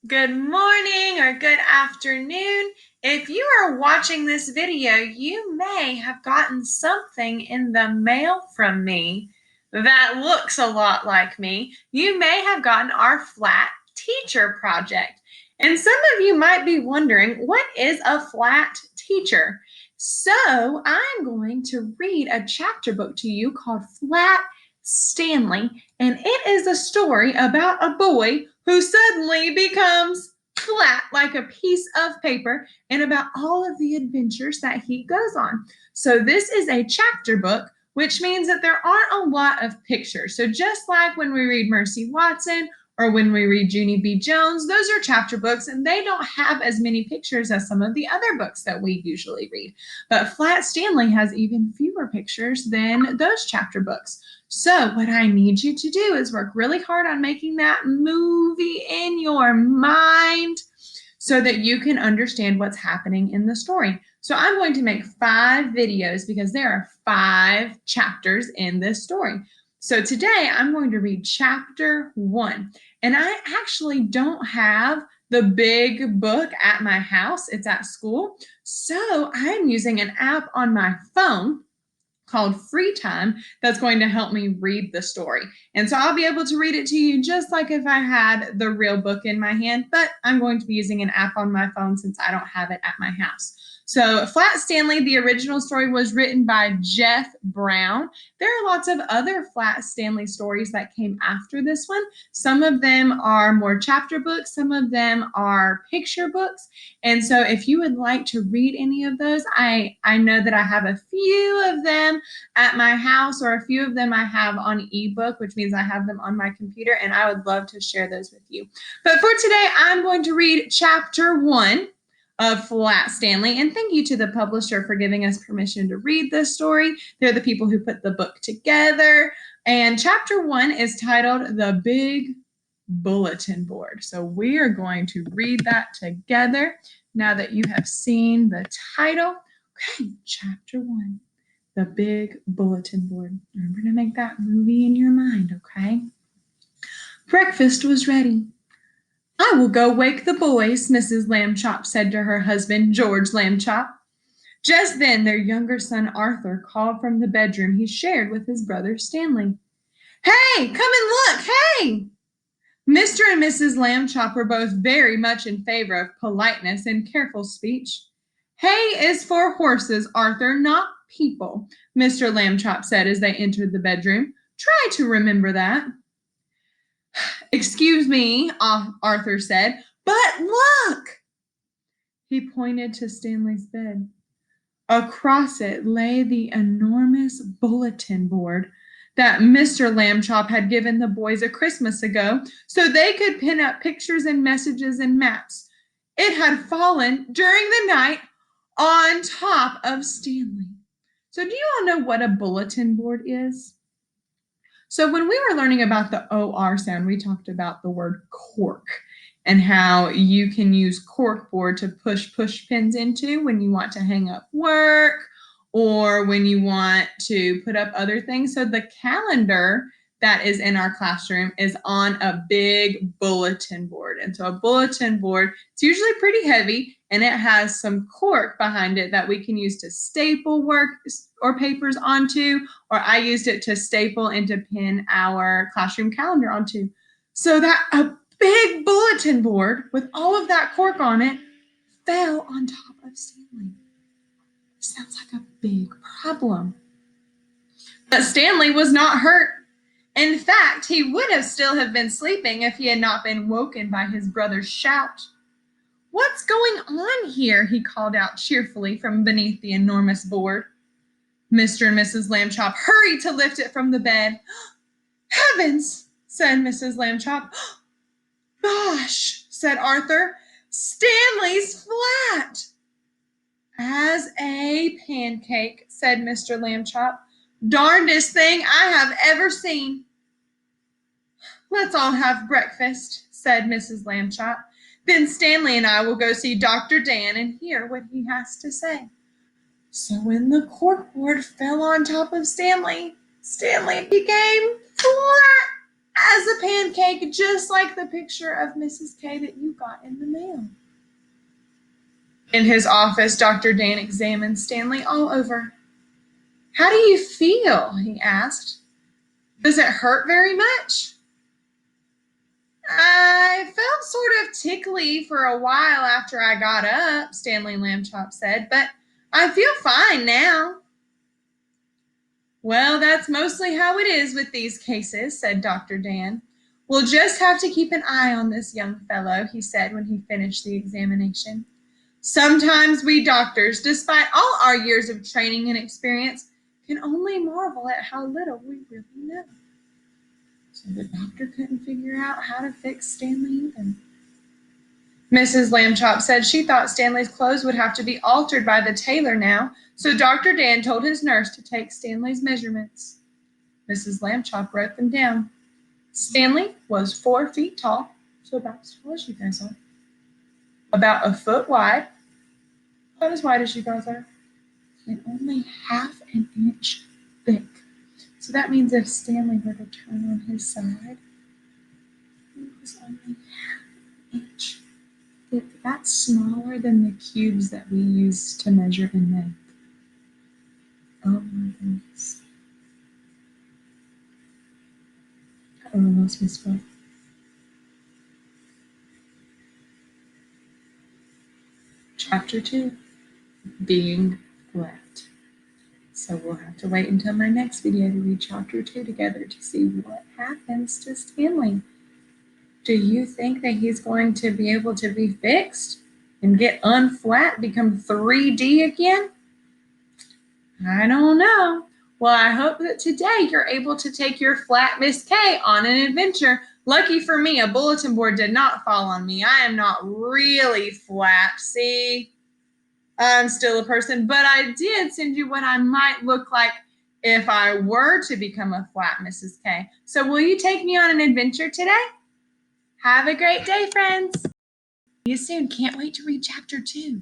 Good morning or good afternoon. If you are watching this video, you may have gotten something in the mail from me that looks a lot like me. You may have gotten our flat teacher project. And some of you might be wondering, what is a flat teacher? So I'm going to read a chapter book to you called Flat Stanley, and it is a story about a boy who suddenly becomes flat like a piece of paper and about all of the adventures that he goes on. So, this is a chapter book, which means that there aren't a lot of pictures. So, just like when we read Mercy Watson or when we read Junie B. Jones, those are chapter books and they don't have as many pictures as some of the other books that we usually read. But Flat Stanley has even fewer pictures than those chapter books. So, what I need you to do is work really hard on making that movie in your mind so that you can understand what's happening in the story. So, I'm going to make 5 videos because there are 5 chapters in this story. So, today I'm going to read chapter 1. And I actually don't have the big book at my house, it's at school. So, I'm using an app on my phone called Free Time that's going to help me read the story. And so I'll be able to read it to you just like if I had the real book in my hand, but I'm going to be using an app on my phone since I don't have it at my house. So Flat Stanley, the original story was written by Jeff Brown. There are lots of other Flat Stanley stories that came after this one. Some of them are more chapter books, some of them are picture books. And so if you would like to read any of those, I know that I have a few of them at my house, or a few of them I have on ebook, which means I have them on my computer, and I would love to share those with you. But for today, I'm going to read chapter 1 of Flat Stanley, and thank you to the publisher for giving us permission to read this story. They're the people who put the book together, and chapter 1 is titled The Big Bulletin Board. So we are going to read that together now that you have seen the title. Okay, chapter 1, The Big Bulletin Board. Remember to make that movie in your mind, okay? Breakfast was ready. I will go wake the boys, Mrs. Lambchop said to her husband, George Lambchop. Just then, their younger son Arthur called from the bedroom he shared with his brother Stanley. Hey, come and look, hey! Mr. and Mrs. Lambchop were both very much in favor of politeness and careful speech. Hay is for horses, Arthur, not people, Mr. Lambchop said as they entered the bedroom. Try to remember that. Excuse me, Arthur said, but look! He pointed to Stanley's bed. Across it lay the enormous bulletin board that Mr. Lambchop had given the boys a Christmas ago so they could pin up pictures and messages and maps. It had fallen during the night on top of Stanley. So, do you all know what a bulletin board is? So, when we were learning about the OR sound, we talked about the word cork and how you can use cork board to push pins into when you want to hang up work or when you want to put up other things. So, the calendar that is in our classroom is on a big bulletin board. And so a bulletin board, it's usually pretty heavy and it has some cork behind it that we can use to staple work or papers onto, or I used it to staple and to pin our classroom calendar onto. So that a big bulletin board with all of that cork on it fell on top of Stanley. Sounds like a big problem. But Stanley was not hurt. In fact, he would have still have been sleeping if he had not been woken by his brother's shout. What's going on here? He called out cheerfully from beneath the enormous board. Mr. and Mrs. Lambchop hurried to lift it from the bed. Heavens, said Mrs. Lambchop. Gosh, said Arthur, Stanley's flat. As a pancake, said Mr. Lambchop. Darndest thing I have ever seen. Let's all have breakfast, said Mrs. Lambchop. Then Stanley and I will go see Dr. Dan and hear what he has to say. So when the corkboard fell on top of Stanley, Stanley became flat. as a pancake, just like the picture of Mrs. K that you got in the mail. In his office, Dr. Dan examined Stanley all over. How do you feel? He asked. Does it hurt very much? I felt sort of tickly for a while after I got up, Stanley Lambchop said, but I feel fine now. Well, that's mostly how it is with these cases, said Dr. Dan. We'll just have to keep an eye on this young fellow, he said when he finished the examination. Sometimes we doctors, despite all our years of training and experience, can only marvel at how little we really know. So the doctor couldn't figure out how to fix Stanley either. Mrs. Lambchop said she thought Stanley's clothes would have to be altered by the tailor now, so Dr. Dan told his nurse to take Stanley's measurements. Mrs. Lambchop wrote them down. Stanley was 4 feet tall, so about as tall as you guys are. About a foot wide, about as wide as you guys are, and only half an inch thick. So that means if Stanley were to turn on his side, it was only half an inch thick. That's smaller than the cubes that we use to measure and make. Oh my goodness. I lost my spot. Chapter 2, Being Flat. So we'll have to wait until my next video to read Chapter 2 together to see what happens to Stanley. Do you think that he's going to be able to be fixed and get unflat, become 3D again? I don't know. Well, I hope that today you're able to take your flat Miss K on an adventure. Lucky for me, a bulletin board did not fall on me. I am not really flat. See, I'm still a person, but I did send you what I might look like if I were to become a flat Mrs. K. So will you take me on an adventure today? Have a great day, friends. See you soon. Can't wait to read chapter 2.